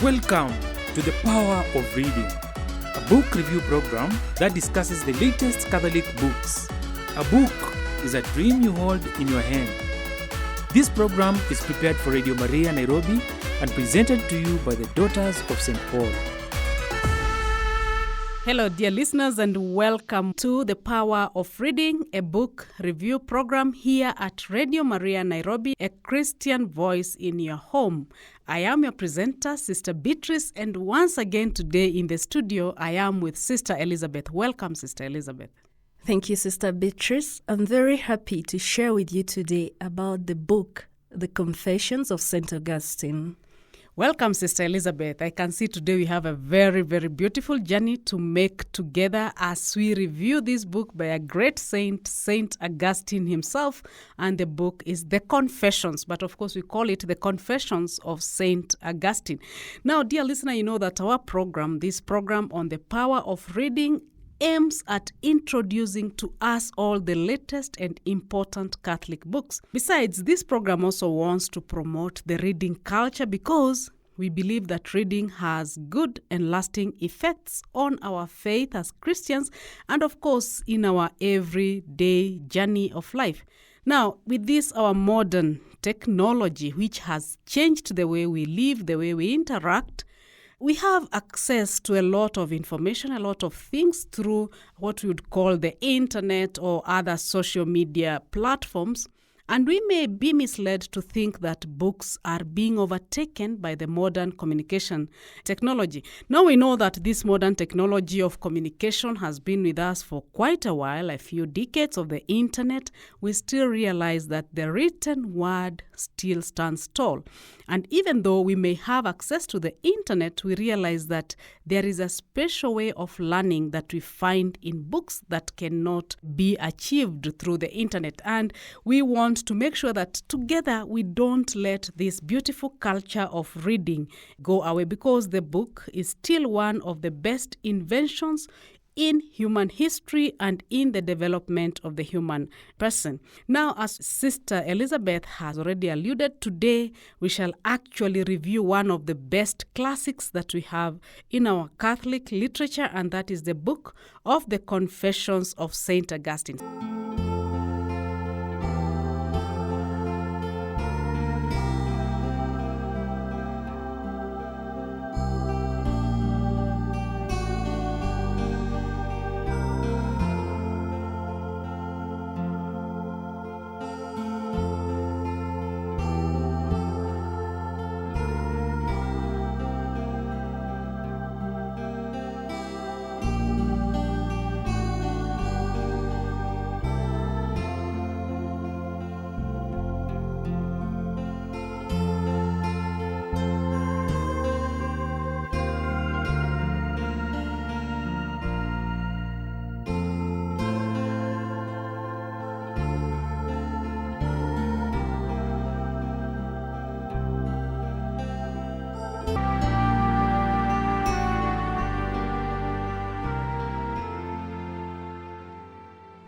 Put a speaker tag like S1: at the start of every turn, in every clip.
S1: Welcome to the Power of Reading, a book review program that discusses the latest Catholic books. A book is a dream you hold in your hand. This program is prepared for Radio Maria Nairobi and presented to you by the Daughters of St. Paul.
S2: Hello, dear listeners, and welcome to the Power of Reading, a book review program here at Radio Maria Nairobi, a Christian voice in your home. I am your presenter, Sister Beatrice, and once again today in the studio, I am with Sister Elizabeth. Welcome, Sister Elizabeth.
S3: Thank you, Sister Beatrice. I'm very happy to share with you today about the book, The Confessions of St. Augustine.
S2: Welcome, Sister Elizabeth. I can see today we have a very, very beautiful journey to make together as we review this book by a great saint, St. Augustine himself. And the book is The Confessions, but of course we call it The Confessions of St. Augustine. Now, dear listener, you know that our program, this program on the power of reading, aims at introducing to us all the latest and important Catholic books. Besides, this program also wants to promote the reading culture because we believe that reading has good and lasting effects on our faith as Christians and, of course, in our everyday journey of life. Now, with this, our modern technology, which has changed the way we live, the way we interact, we have access to a lot of information, a lot of things through what we would call the internet or other social media platforms. And we may be misled to think that books are being overtaken by the modern communication technology. Now we know that this modern technology of communication has been with us for quite a while, a few decades of the internet. We still realize that the written word still stands tall. And even though we may have access to the internet, we realize that there is a special way of learning that we find in books that cannot be achieved through the internet. And we want to make sure that together we don't let this beautiful culture of reading go away, because the book is still one of the best inventions in human history and in the development of the human person. Now, as Sister Elizabeth has already alluded, today we shall actually review one of the best classics that we have in our Catholic literature, and that is the book of the Confessions of St. Augustine.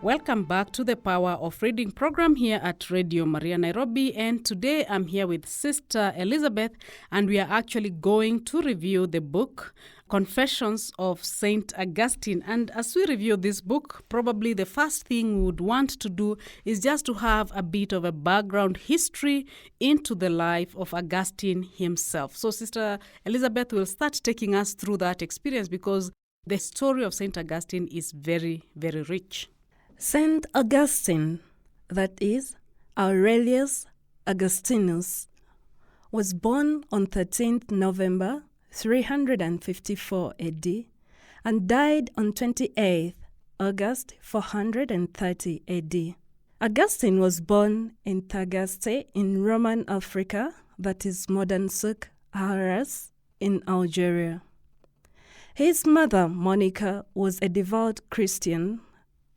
S2: Welcome back to the Power of Reading program here at Radio Maria Nairobi, and today I'm here with Sister Elizabeth, and we are actually going to review the book Confessions of St. Augustine. And as we review this book, probably the first thing we would want to do is just to have a bit of a background history into the life of Augustine himself. So Sister Elizabeth will start taking us through that experience, because the story of St. Augustine is very, very rich.
S3: St. Augustine, that is, Aurelius Augustinus, was born on 13th November 354 AD and died on 28th August 430 AD. Augustine was born in Tagaste in Roman Africa, that is modern Souk Ahras in Algeria. His mother, Monica, was a devout Christian,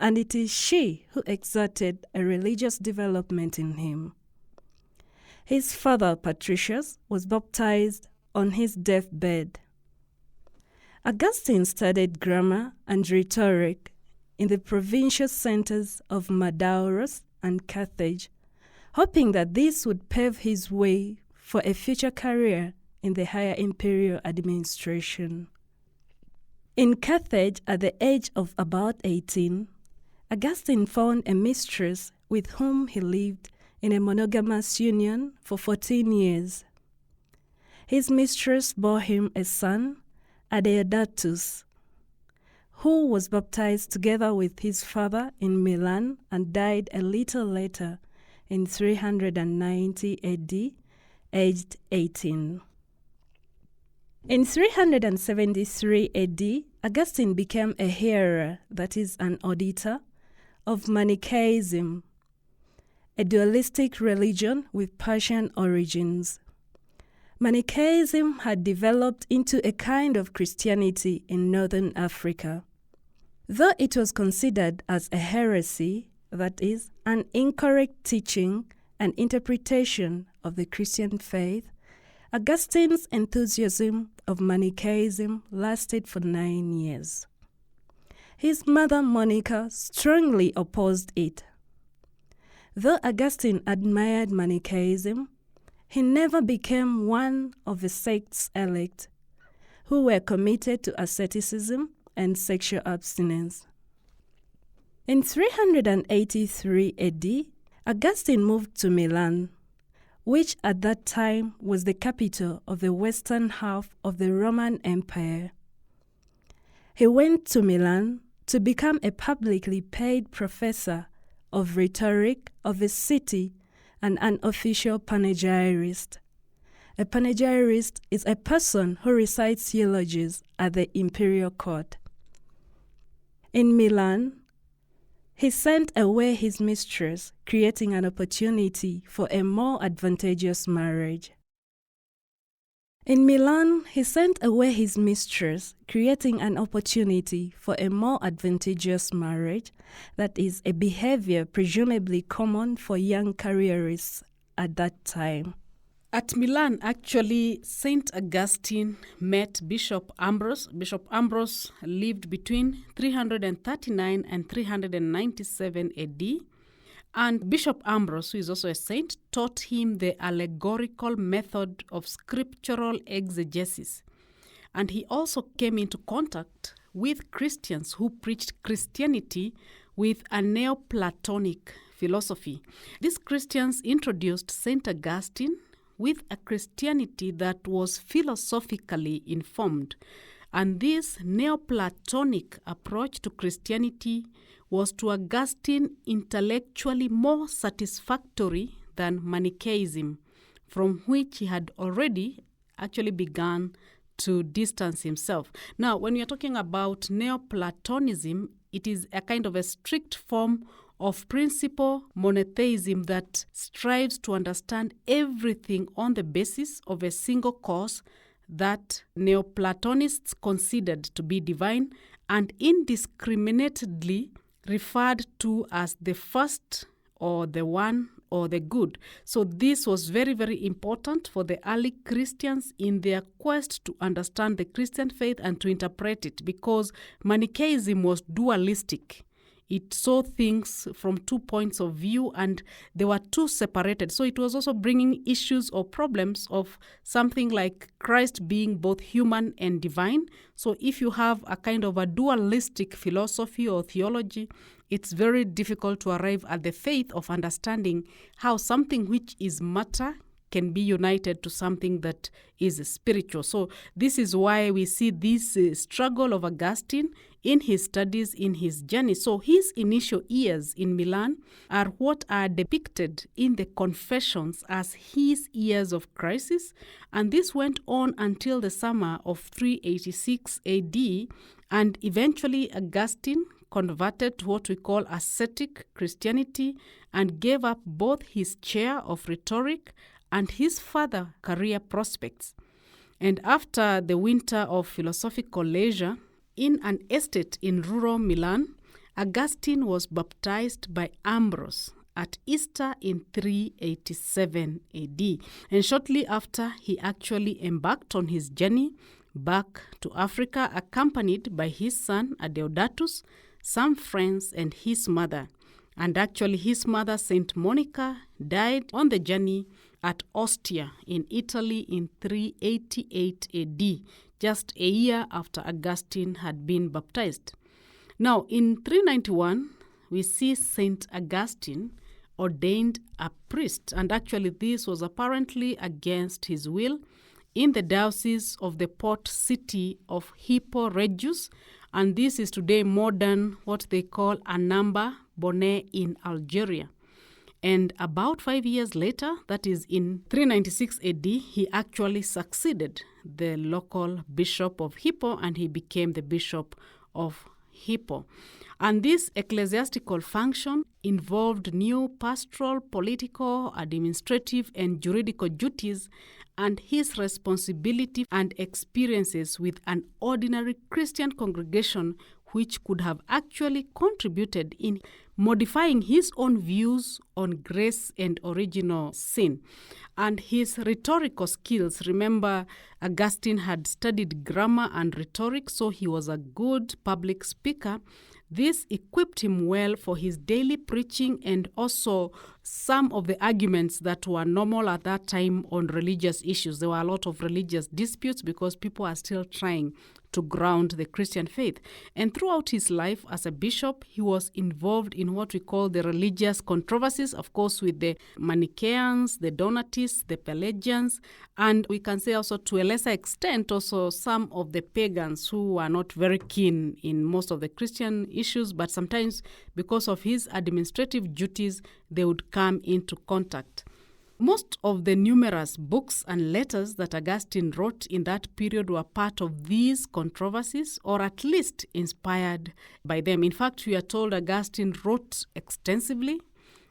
S3: and it is she who exerted a religious development in him. His father, Patricius, was baptized on his deathbed. Augustine studied grammar and rhetoric in the provincial centers of Madaurus and Carthage, hoping that this would pave his way for a future career in the higher imperial administration. In Carthage, at the age of about 18, Augustine found a mistress with whom he lived in a monogamous union for 14 years. His mistress bore him a son, Adeodatus, who was baptized together with his father in Milan and died a little later in 390 AD, aged 18. In 373 AD, Augustine became a hearer, that is, an auditor, of Manichaeism, a dualistic religion with Persian origins. Manichaeism had developed into a kind of Christianity in northern Africa. Though it was considered as a heresy, that is, an incorrect teaching and interpretation of the Christian faith, Augustine's enthusiasm of Manichaeism lasted for 9 years. His mother Monica strongly opposed it. Though Augustine admired Manichaeism, he never became one of the sect's elect, who were committed to asceticism and sexual abstinence. In 383 AD, Augustine moved to Milan, which at that time was the capital of the western half of the Roman Empire. He went to Milan to become a publicly paid professor of rhetoric of the city and an official panegyrist. A panegyrist is a person who recites eulogies at the imperial court. In Milan, he sent away his mistress, creating an opportunity for a more advantageous marriage. In Milan, he sent away his mistress, creating an opportunity for a more advantageous marriage, that is, a behavior presumably common for young careerists at that time.
S2: At Milan, actually, Saint Augustine met Bishop Ambrose. Bishop Ambrose lived between 339 and 397 AD. And Bishop Ambrose, who is also a saint, taught him the allegorical method of scriptural exegesis. And he also came into contact with Christians who preached Christianity with a Neoplatonic philosophy. These Christians introduced Saint Augustine with a Christianity that was philosophically informed. And this Neoplatonic approach to Christianity was to Augustine intellectually more satisfactory than Manichaeism, from which he had already actually begun to distance himself. Now, when you're talking about Neoplatonism, it is a kind of a strict form of principle monotheism that strives to understand everything on the basis of a single cause that Neoplatonists considered to be divine and indiscriminately referred to as the first or the one or the good. So this was very, very important for the early Christians in their quest to understand the Christian faith and to interpret it, because Manichaeism was dualistic. It saw things from 2 points of view and they were too separated. So it was also bringing issues or problems of something like Christ being both human and divine. So if you have a kind of a dualistic philosophy or theology, it's very difficult to arrive at the faith of understanding how something which is matter can be united to something that is spiritual. So this is why we see this struggle of Augustine in his studies, in his journey. So his initial years in Milan are what are depicted in the Confessions as his years of crisis. And this went on until the summer of 386 AD. And eventually Augustine converted to what we call ascetic Christianity and gave up both his chair of rhetoric and his further career prospects. And after the winter of philosophical leisure, in an estate in rural Milan, Augustine was baptized by Ambrose at Easter in 387 AD. And shortly after, he actually embarked on his journey back to Africa, accompanied by his son Adeodatus, some friends, and his mother. And actually his mother, Saint Monica, died on the journey at Ostia in Italy in 388 AD, just a year after Augustine had been baptized. Now, in 391, we see Saint Augustine ordained a priest, and actually this was apparently against his will, in the diocese of the port city of Hippo Regius, and this is today modern what they call Anamba Bonnet in Algeria. And about 5 years later, that is in 396 AD, he actually succeeded the local bishop of Hippo, and he became the bishop of Hippo. And this ecclesiastical function involved new pastoral, political, administrative, and juridical duties, and his responsibility and experiences with an ordinary Christian congregation which could have actually contributed in modifying his own views on grace and original sin. And his rhetorical skills, remember, Augustine had studied grammar and rhetoric, so he was a good public speaker. This equipped him well for his daily preaching and also some of the arguments that were normal at that time on religious issues. There were a lot of religious disputes because people are still trying to ground the Christian faith. And throughout his life as a bishop, he was involved in what we call the religious controversies, of course, with the Manichaeans, the Donatists, the Pelagians, and we can say also to a lesser extent also some of the pagans who were not very keen in most of the Christian issues, but sometimes because of his administrative duties, they would come into contact. Most of the numerous books and letters that Augustine wrote in that period were part of these controversies, or at least inspired by them. In fact, we are told Augustine wrote extensively,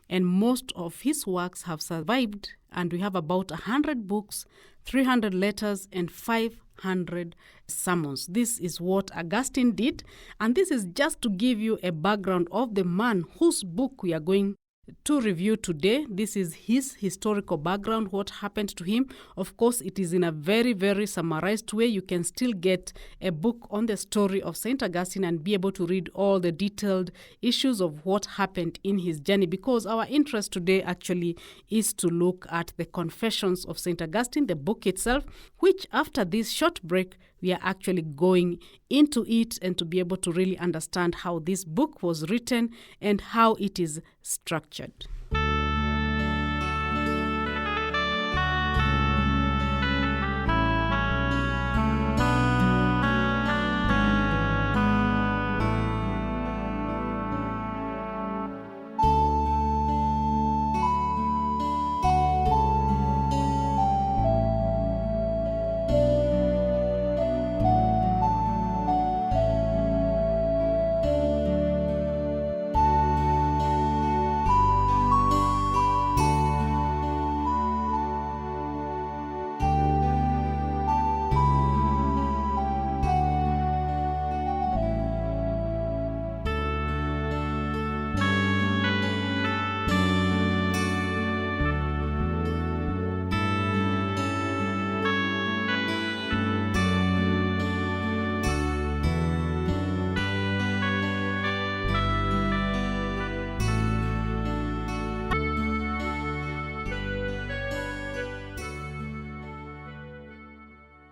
S2: and most of his works have survived, and we have about 100 books, 300 letters, and 500 sermons. This is what Augustine did, and this is just to give you a background of the man whose book we are going to review today. This is his historical background, what happened to him. Of course, it is in a very, very summarized way. You can still get a book on the story of St. Augustine and be able to read all the detailed issues of what happened in his journey, because our interest today actually is to look at the Confessions of St. Augustine, the book itself, which after this short break, we are actually going into it and to be able to really understand how this book was written and how it is structured.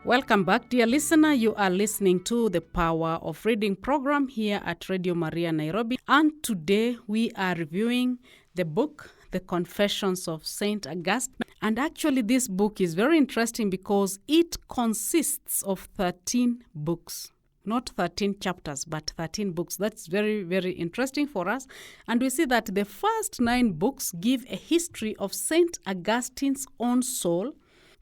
S2: Welcome back, dear listener. You are listening to the Power of Reading program here at Radio Maria Nairobi. And today we are reviewing the book, The Confessions of St. Augustine. And actually this book is very interesting because it consists of 13 books. Not 13 chapters, but 13 books. That's very, very interesting for us. And we see that the first 9 books give a history of St. Augustine's own soul,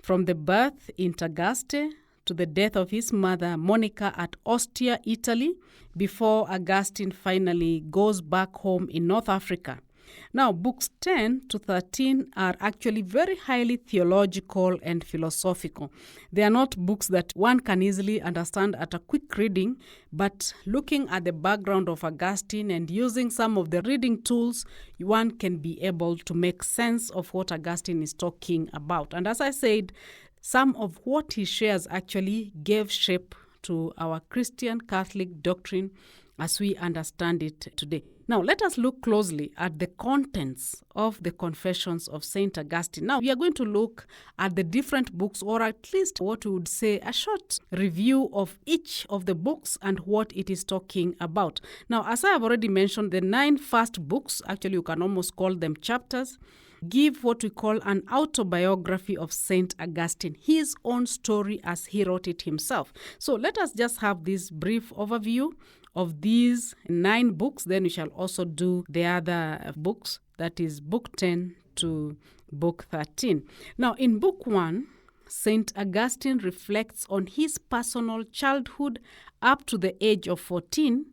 S2: from the birth in Tagaste to the death of his mother, Monica, at Ostia, Italy, before Augustine finally goes back home in North Africa. Now, books 10 to 13 are actually very highly theological and philosophical. They are not books that one can easily understand at a quick reading, but looking at the background of Augustine and using some of the reading tools, one can be able to make sense of what Augustine is talking about. And as I said, some of what he shares actually gave shape to our Christian Catholic doctrine as we understand it today. Now, let us look closely at the contents of the Confessions of St. Augustine. Now, we are going to look at the different books, or at least what we would say a short review of each of the books and what it is talking about. Now, as I have already mentioned, the 9 first books, actually you can almost call them chapters, give what we call an autobiography of St. Augustine, his own story as he wrote it himself. So let us just have this brief overview of these 9 books. Then we shall also do the other books, that is book 10 to book 13. Now, in book 1, St. Augustine reflects on his personal childhood up to the age of 14,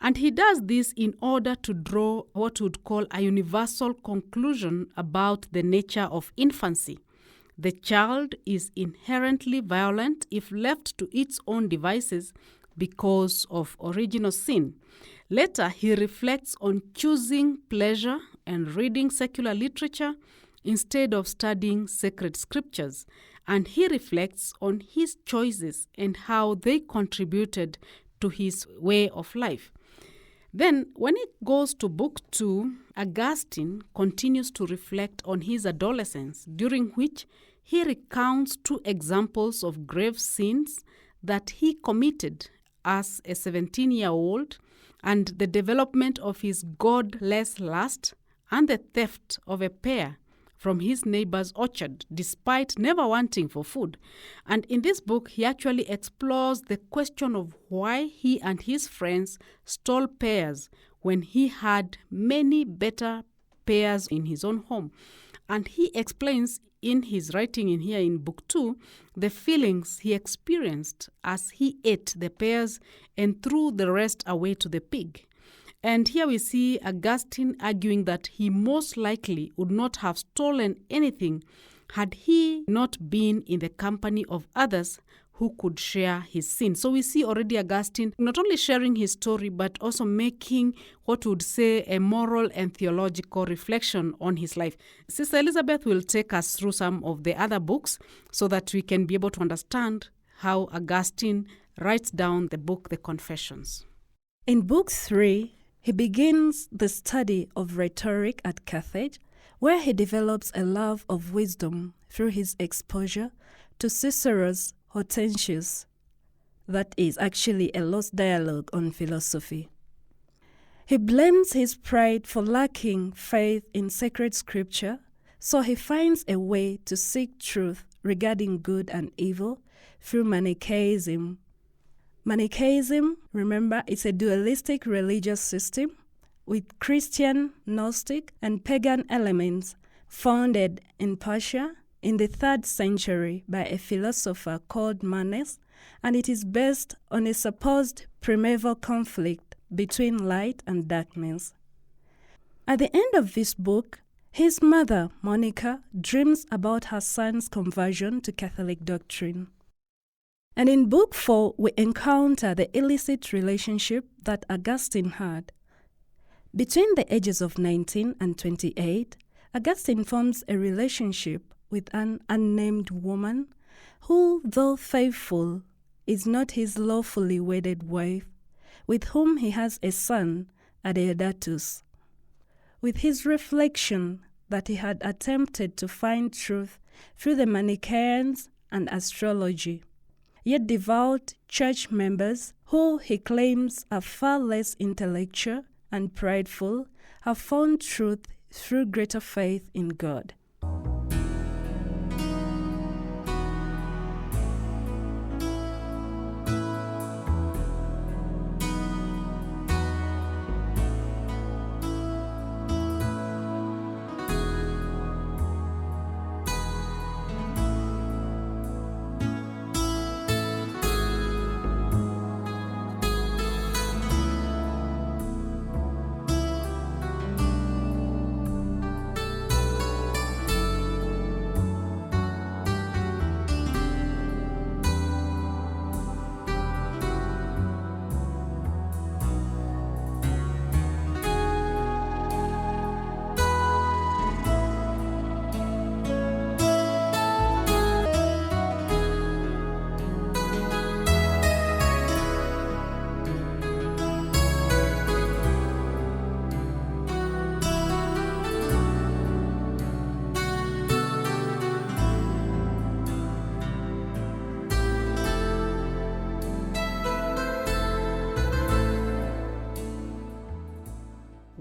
S2: and he does this in order to draw what we would call a universal conclusion about the nature of infancy. The child is inherently violent if left to its own devices because of original sin. Later, he reflects on choosing pleasure and reading secular literature instead of studying sacred scriptures, and he reflects on his choices and how they contributed to his way of life. Then, when it goes to book 2, Augustine continues to reflect on his adolescence, during which he recounts 2 examples of grave sins that he committed as a 17-year-old, and the development of his godless lust and the theft of a pear from his neighbor's orchard, despite never wanting for food. And in this book, he actually explores the question of why he and his friends stole pears when he had many better pears in his own home. And he explains in his writing in here in book 2 the feelings he experienced as he ate the pears and threw the rest away to the pig. And here we see Augustine arguing that he most likely would not have stolen anything had he not been in the company of others who could share his sin. So we see already Augustine not only sharing his story, but also making what we would say a moral and theological reflection on his life. Sister Elizabeth will take us through some of the other books so that we can be able to understand how Augustine writes down the book, The Confessions.
S3: In book 3, he begins the study of rhetoric at Carthage, where he develops a love of wisdom through his exposure to Cicero's Hortensius, that is actually a lost dialogue on philosophy. He blames his pride for lacking faith in sacred scripture, so he finds a way to seek truth regarding good and evil through Manichaeism. Manichaeism, remember, is a dualistic religious system with Christian, Gnostic, and pagan elements founded in Persia in the 3rd century by a philosopher called Manes, and it is based on a supposed primeval conflict between light and darkness. At the end of this book, his mother, Monica, dreams about her son's conversion to Catholic doctrine. And in book 4, we encounter the illicit relationship that Augustine had. Between the ages of 19 and 28, Augustine forms a relationship with an unnamed woman who, though faithful, is not his lawfully wedded wife, with whom he has a son, Adeodatus. With his reflection that he had attempted to find truth through the Manichaeans and astrology, yet devout church members, who he claims are far less intellectual and prideful, have found truth through greater faith in God.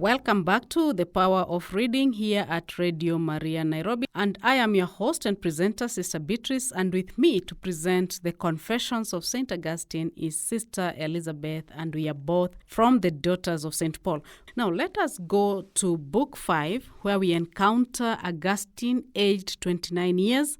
S2: Welcome back to The Power of Reading here at Radio Maria Nairobi. And I am your host and presenter, Sister Beatrice. And with me to present the Confessions of St. Augustine is Sister Elizabeth. And we are both from the Daughters of St. Paul. Now let us go to Book 5, where we encounter Augustine, aged 29 years.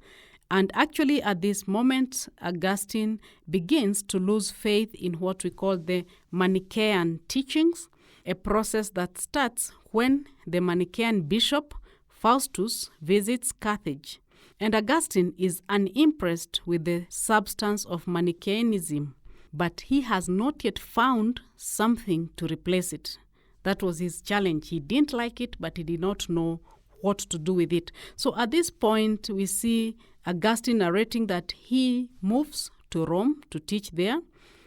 S2: And actually at this moment, Augustine begins to lose faith in what we call the Manichaean teachings, a process that starts when the Manichaean bishop Faustus visits Carthage. And Augustine is unimpressed with the substance of Manichaeanism, but he has not yet found something to replace it. That was his challenge. He didn't like it, but he did not know what to do with it. So at this point, we see Augustine narrating that he moves to Rome to teach there.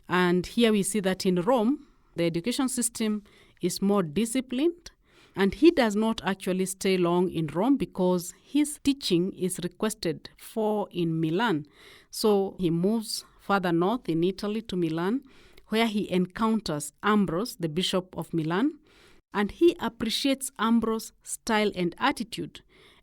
S2: And here we see that in Rome, the education system is more disciplined, and he does not actually stay long in Rome because his teaching is requested for in Milan. So he moves further north in Italy to Milan, where he encounters Ambrose, the Bishop of Milan, and he appreciates Ambrose's style and attitude.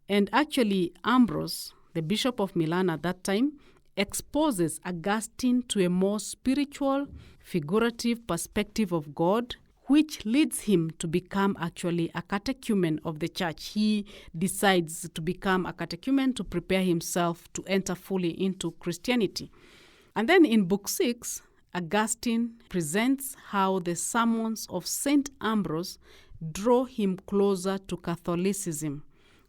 S2: And actually, Ambrose, the Bishop of Milan at that time, exposes Augustine to a more spiritual, figurative perspective of God, which leads him to become actually a catechumen of the church. He decides to become a catechumen to prepare himself to enter fully into Christianity. And then in Book 6, Augustine presents how the sermons of St. Ambrose draw him closer to Catholicism,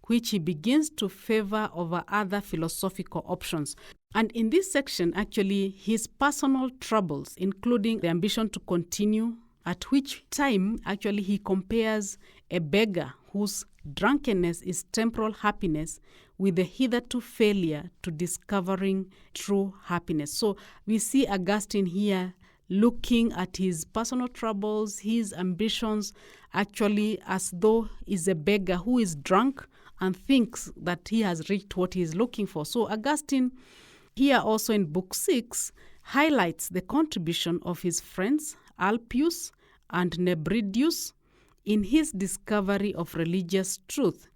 S2: which he begins to favor over other philosophical options. And in this section, actually, his personal troubles, including the ambition to continue, at which time, actually, he compares a beggar whose drunkenness is temporal happiness with the hitherto failure to discovering true happiness. So we see Augustine here looking at his personal troubles, his ambitions, actually as though he's a beggar who is drunk and thinks that he has reached what he is looking for. So Augustine here also in Book 6 highlights the contribution of his friends Alpius and Nebridius in his discovery of religious truth.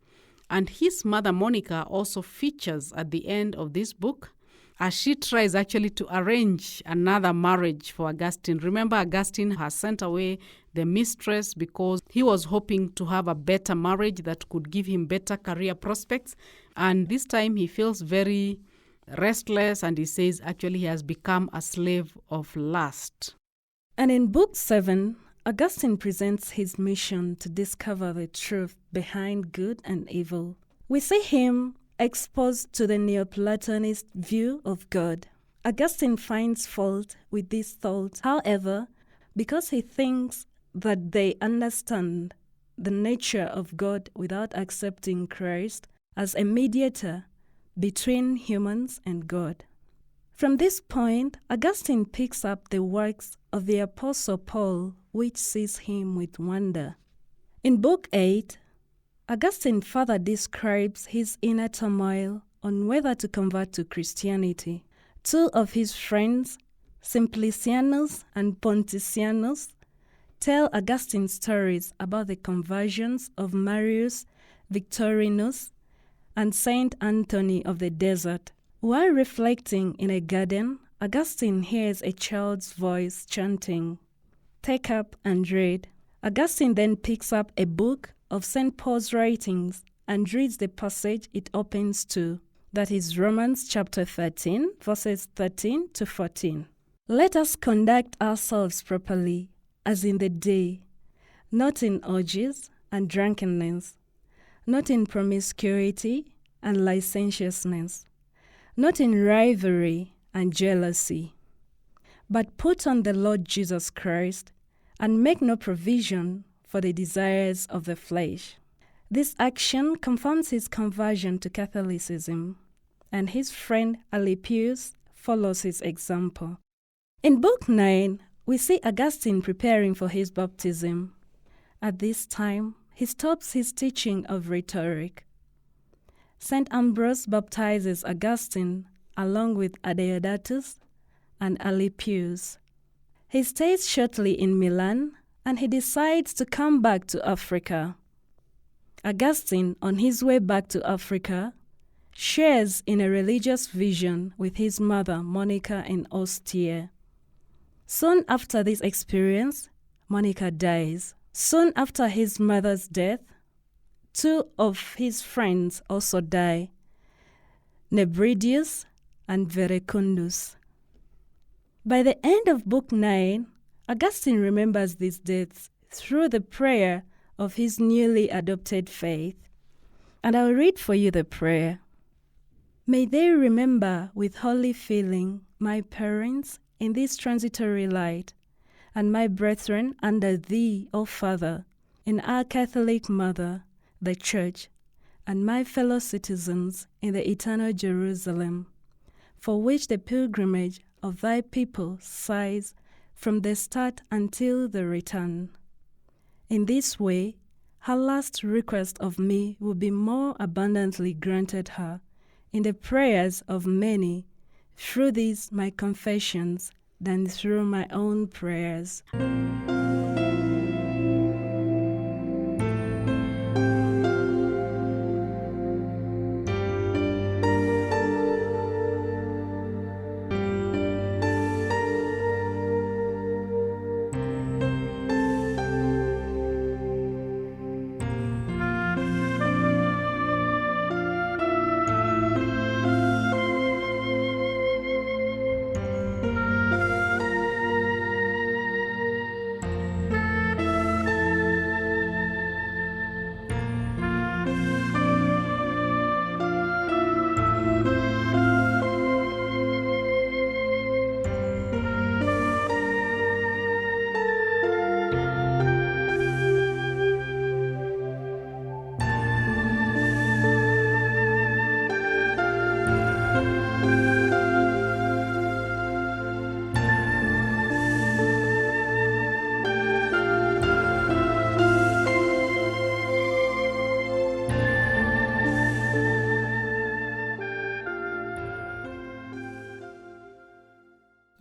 S2: And his mother Monica also features at the end of this book as she tries actually to arrange another marriage for Augustine. Remember, Augustine has sent away the mistress because he was hoping to have a better marriage that could give him better career prospects. And this time he feels very restless, and he says actually he has become a slave of lust.
S3: And in Book 7, Augustine presents his mission to discover the truth behind good and evil. We see him exposed to the Neoplatonist view of God. Augustine finds fault with these thoughts, however, because he thinks that they understand the nature of God without accepting Christ as a mediator between humans and God. From this point, Augustine picks up the works of the Apostle Paul, which sees him with wonder. In Book 8, Augustine further describes his inner turmoil on whether to convert to Christianity. Two of his friends, Simplicianus and Pontitianus, tell Augustine stories about the conversions of Marius Victorinus and Saint Anthony of the Desert. While reflecting in a garden, Augustine hears a child's voice chanting, "Take up and read." Augustine then picks up a book of St. Paul's writings and reads the passage it opens to, that is Romans chapter 13, verses 13 to 14. Let us conduct ourselves properly, as in the day, not in orgies and drunkenness, not in promiscuity and licentiousness, not in rivalry and jealousy, but put on the Lord Jesus Christ and make no provision for the desires of the flesh. This action confirms his conversion to Catholicism, and his friend Alypius follows his example. In Book 9, we see Augustine preparing for his baptism. At this time, he stops his teaching of rhetoric. St. Ambrose baptizes Augustine along with Adeodatus and Alypius. He stays shortly in Milan and he decides to come back to Africa. Augustine, on his way back to Africa, shares in a religious vision with his mother, Monica, in Ostia. Soon after this experience, Monica dies. Soon after his mother's death, two of his friends also die, Nebridius and Verecundus. By the end of Book 9, Augustine remembers these deaths through the prayer of his newly adopted faith. And I'll read for you the prayer. May they remember with holy feeling my parents in this transitory light, and my brethren under thee, O Father, in our Catholic Mother, the Church, and my fellow citizens in the eternal Jerusalem, for which the pilgrimage of thy people sighs from the start until the return. In this way, her last request of me will be more abundantly granted her in the prayers of many, through these my confessions, than through my own prayers.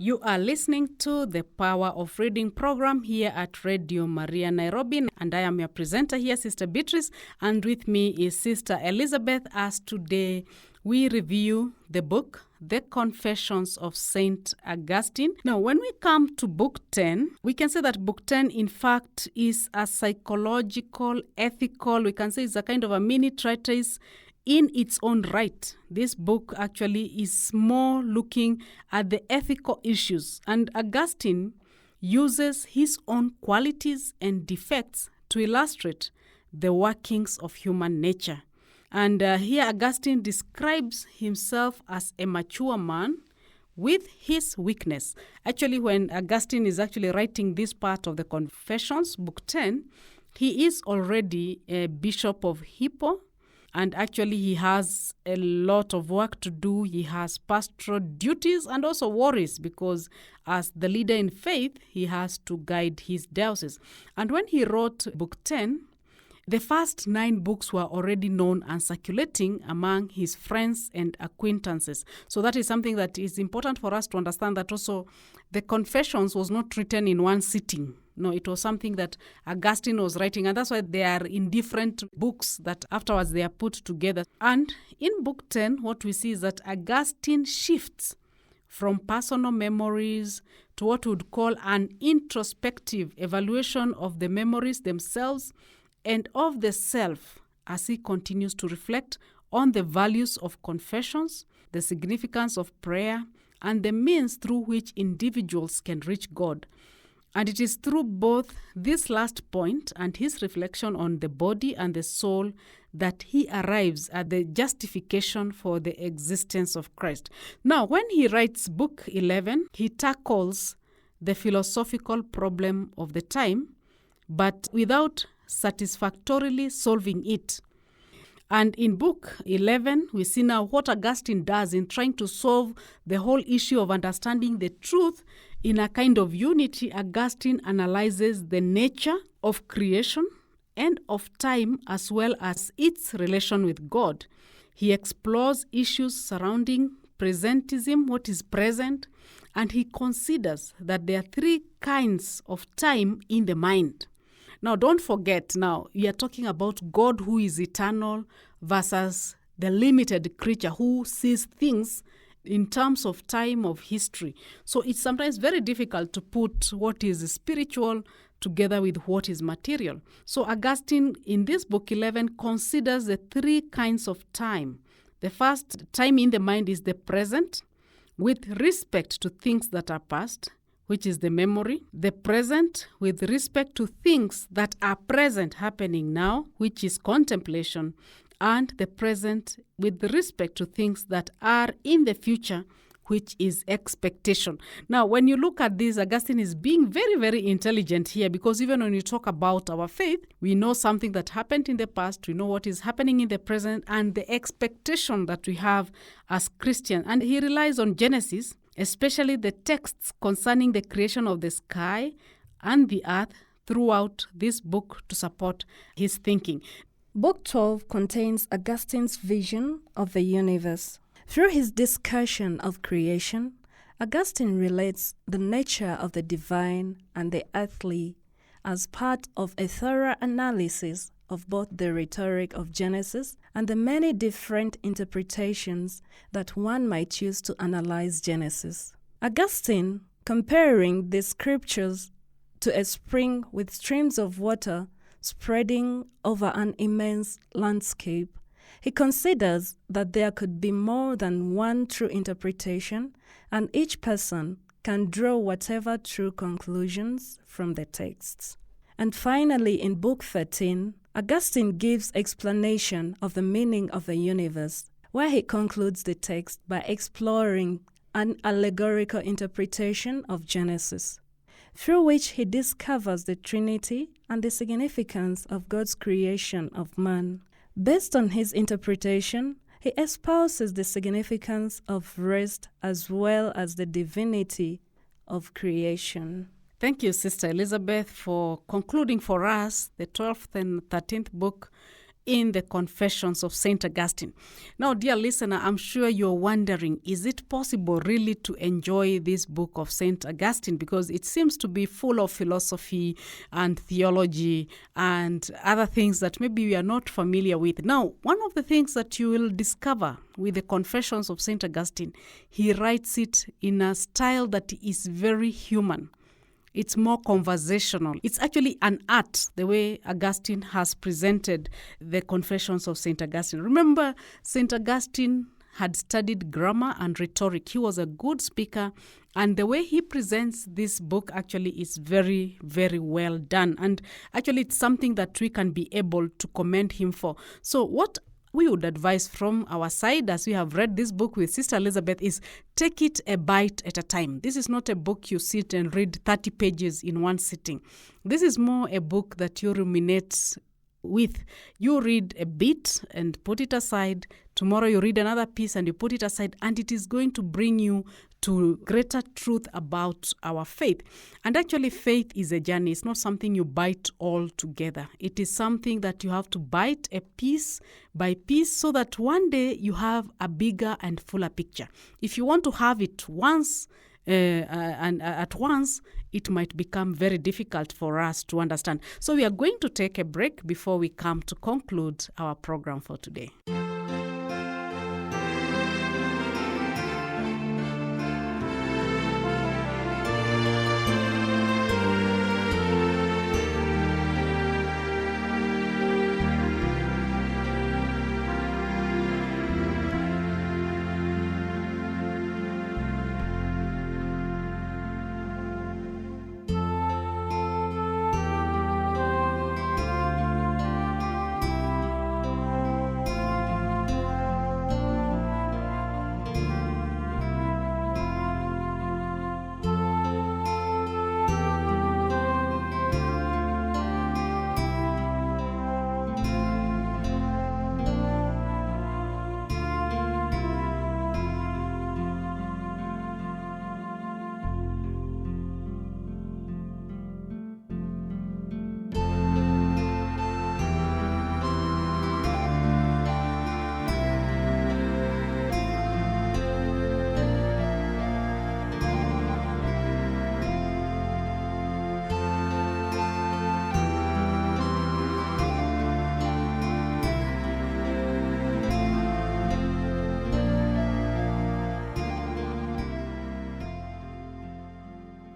S2: You are listening to the Power of Reading program here at Radio Maria Nairobi, and I am your presenter here, Sister Beatrice, and with me is Sister Elizabeth, as today we review the book, The Confessions of Saint Augustine. Now, when we come to Book 10, we can say that Book 10, in fact, is a psychological, ethical, we can say it's a kind of a mini treatise in its own right. This book actually is more looking at the ethical issues, and Augustine uses his own qualities and defects to illustrate the workings of human nature. And here Augustine describes himself as a mature man with his weakness. Actually, when Augustine is actually writing this part of the Confessions, Book 10, he is already a bishop of Hippo. And actually, he has a lot of work to do. He has pastoral duties and also worries, because as the leader in faith, he has to guide his diocese. And when he wrote Book 10, the first 9 books were already known and circulating among his friends and acquaintances. So that is something that is important for us to understand, that also the Confessions was not written in one sitting. No, it was something that Augustine was writing, and that's why they are in different books that afterwards they are put together. And in Book 10, what we see is that Augustine shifts from personal memories to what we would call an introspective evaluation of the memories themselves and of the self, as he continues to reflect on the values of confessions, the significance of prayer, and the means through which individuals can reach God. And it is through both this last point and his reflection on the body and the soul that he arrives at the justification for the existence of Christ. Now, when he writes Book 11, he tackles the philosophical problem of the time, but without satisfactorily solving it. And in Book 11, we see now what Augustine does in trying to solve the whole issue of understanding the truth in a kind of unity. Augustine analyzes the nature of creation and of time, as well as its relation with God. He explores issues surrounding presentism, what is present, and he considers that there are three kinds of time in the mind. Now, don't forget, now, we are talking about God who is eternal versus the limited creature who sees things in terms of time of history. So it's sometimes very difficult to put what is spiritual together with what is material. So Augustine, in this book 11, considers the three kinds of time. The first time in the mind is the present, with respect to things that are past, which is the memory. The present with respect to things that are present happening now, which is contemplation. And the present with respect to things that are in the future, which is expectation. Now, when you look at this, Augustine is being very, very intelligent here, because even when you talk about our faith, we know something that happened in the past, we know what is happening in the present, and the expectation that we have as Christians. And he relies on Genesis, especially the texts concerning the creation of the sky and the earth throughout this book to support his thinking.
S3: Book 12 contains Augustine's vision of the universe. Through his discussion of creation, Augustine relates the nature of the divine and the earthly as part of a thorough analysis of both the rhetoric of Genesis and the many different interpretations that one might choose to analyze Genesis. Augustine, comparing the scriptures to a spring with streams of water spreading over an immense landscape, he considers that there could be more than one true interpretation, and each person can draw whatever true conclusions from the texts. And finally, in Book 13, Augustine gives explanation of the meaning of the universe, where he concludes the text by exploring an allegorical interpretation of Genesis, through which he discovers the Trinity and the significance of God's creation of man. Based on his interpretation, he espouses the significance of rest as well as the divinity of creation.
S2: Thank you, Sister Elizabeth, for concluding for us the 12th and 13th book in the Confessions of St. Augustine. Now, dear listener, I'm sure you're wondering, is it possible really to enjoy this book of St. Augustine? Because it seems to be full of philosophy and theology and other things that maybe we are not familiar with. Now, one of the things that you will discover with the Confessions of St. Augustine, he writes it in a style that is very human. It's more conversational. It's actually an art, the way Augustine has presented the Confessions of St. Augustine. Remember, St. Augustine had studied grammar and rhetoric. He was a good speaker, and the way he presents this book actually is very, very well done. And actually, it's something that we can be able to commend him for. So what we would advise from our side, as we have read this book with Sister Elizabeth, is take it a bite at a time. This is not a book you sit and read 30 pages in one sitting. This is more a book that you ruminate with. You read a bit and put it aside. Tomorrow you read another piece and you put it aside, and it is going to bring you to greater truth about our faith. And actually, faith is a journey. It's not something you bite all together. It is something that you have to bite a piece by piece so that one day you have a bigger and fuller picture. If you want to have it once and at once, it might become very difficult for us to understand. So we are going to take a break before we come to conclude our program for today.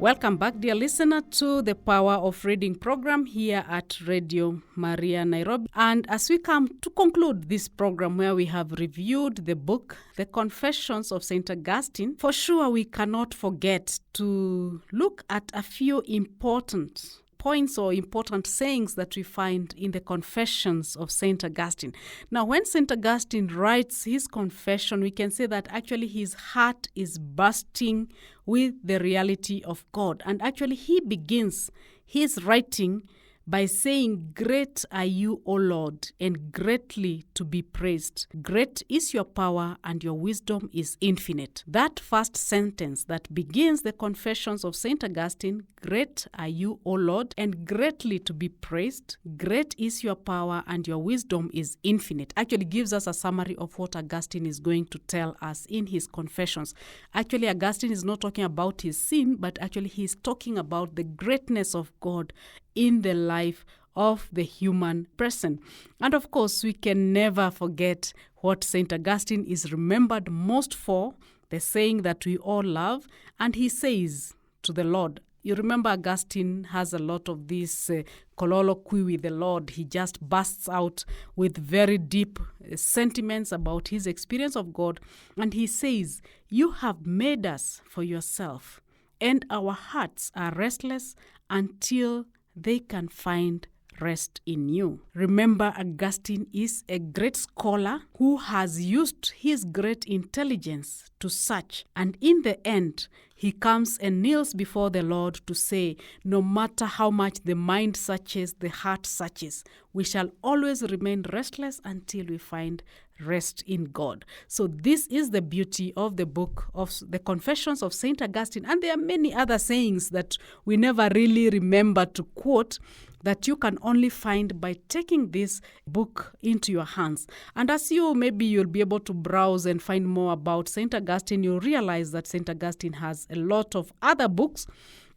S2: Welcome back, dear listener, to the Power of Reading program here at Radio Maria Nairobi. And as we come to conclude this program where we have reviewed the book, The Confessions of St. Augustine, for sure we cannot forget to look at a few important points or important sayings that we find in the Confessions of St. Augustine. Now, when St. Augustine writes his confession, we can say that actually his heart is bursting with the reality of God. And actually he begins his writing by saying, "Great are you, O Lord, and greatly to be praised. Great is your power, and your wisdom is infinite." That first sentence that begins the Confessions of St. Augustine, "Great are you, O Lord, and greatly to be praised. Great is your power, and your wisdom is infinite," actually gives us a summary of what Augustine is going to tell us in his Confessions. Actually, Augustine is not talking about his sin, but actually he's talking about the greatness of God in the life of the human person. And of course, we can never forget what St. Augustine is remembered most for, the saying that we all love. And he says to the Lord, you remember Augustine has a lot of this colloquy with the Lord. He just bursts out with very deep sentiments about his experience of God. And he says, "You have made us for yourself, and our hearts are restless until they can find rest in you." Remember, Augustine is a great scholar who has used his great intelligence to search. And in the end, he comes and kneels before the Lord to say, no matter how much the mind searches, the heart searches, we shall always remain restless until we find rest in God. So this is the beauty of the book of the Confessions of St. Augustine. And there are many other sayings that we never really remember to quote, that you can only find by taking this book into your hands. And as you'll be able to browse and find more about St. Augustine, you'll realize that St. Augustine has a lot of other books.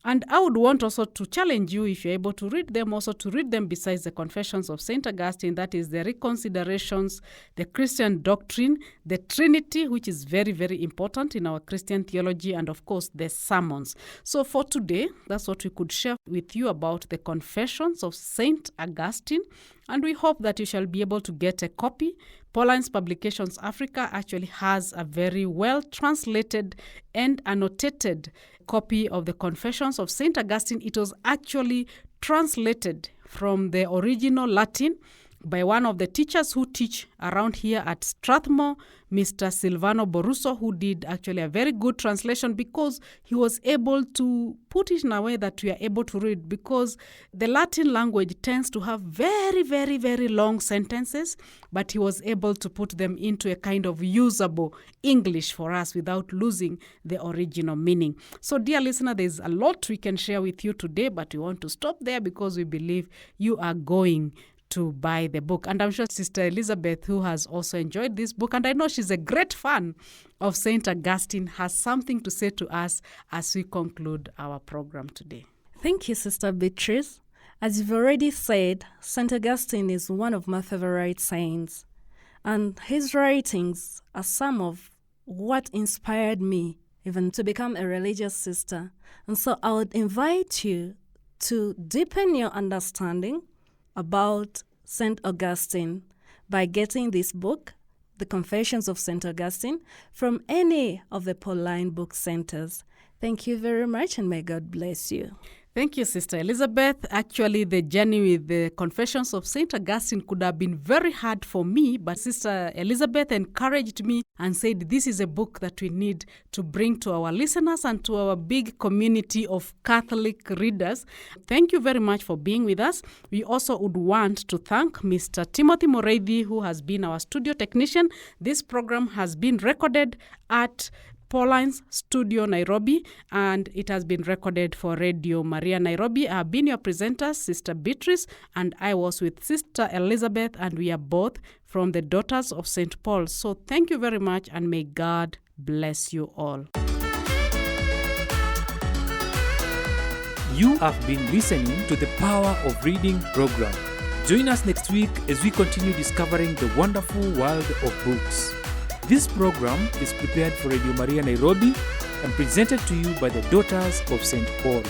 S2: And I would want also to challenge you, if you're able to read them, also to read them besides the Confessions of St. Augustine, that is the Reconsiderations, the Christian Doctrine, the Trinity, which is very, very important in our Christian theology, and of course the Sermons. So for today, that's what we could share with you about the Confessions of St. Augustine, and we hope that you shall be able to get a copy. Pauline's Publications Africa actually has a very well translated and annotated copy of the Confessions of St. Augustine. It was actually translated from the original Latin by one of the teachers who teach around here at Strathmore, Mr. Silvano Boruso, who did actually a very good translation because he was able to put it in a way that we are able to read, because the Latin language tends to have very, very, very long sentences, but he was able to put them into a kind of usable English for us without losing the original meaning. So, dear listener, there's a lot we can share with you today, but we want to stop there because we believe you are going to buy the book. And I'm sure Sister Elizabeth, who has also enjoyed this book, and I know she's a great fan of St. Augustine, has something to say to us as we conclude our program today.
S3: Thank you, Sister Beatrice. As you've already said, St. Augustine is one of my favorite saints, and his writings are some of what inspired me even to become a religious sister. And so I would invite you to deepen your understanding about St. Augustine by getting this book, The Confessions of St. Augustine, from any of the Pauline book centers. Thank you very much, and may God bless you.
S2: Thank you, Sister Elizabeth. Actually, the journey with the Confessions of St. Augustine could have been very hard for me, but Sister Elizabeth encouraged me and said this is a book that we need to bring to our listeners and to our big community of Catholic readers. Thank you very much for being with us. We also would want to thank Mr. Timothy Moreithi, who has been our studio technician. This program has been recorded at Pauline's Studio Nairobi, and it has been recorded for Radio Maria Nairobi. I have been your presenter, Sister Beatrice, and I was with Sister Elizabeth, and we are both from the Daughters of St. Paul. So thank you very much, and may God bless you all.
S1: You have been listening to the Power of Reading program. Join us next week as we continue discovering the wonderful world of books. This program is prepared for Radio Maria Nairobi and presented to you by the Daughters of St. Paul.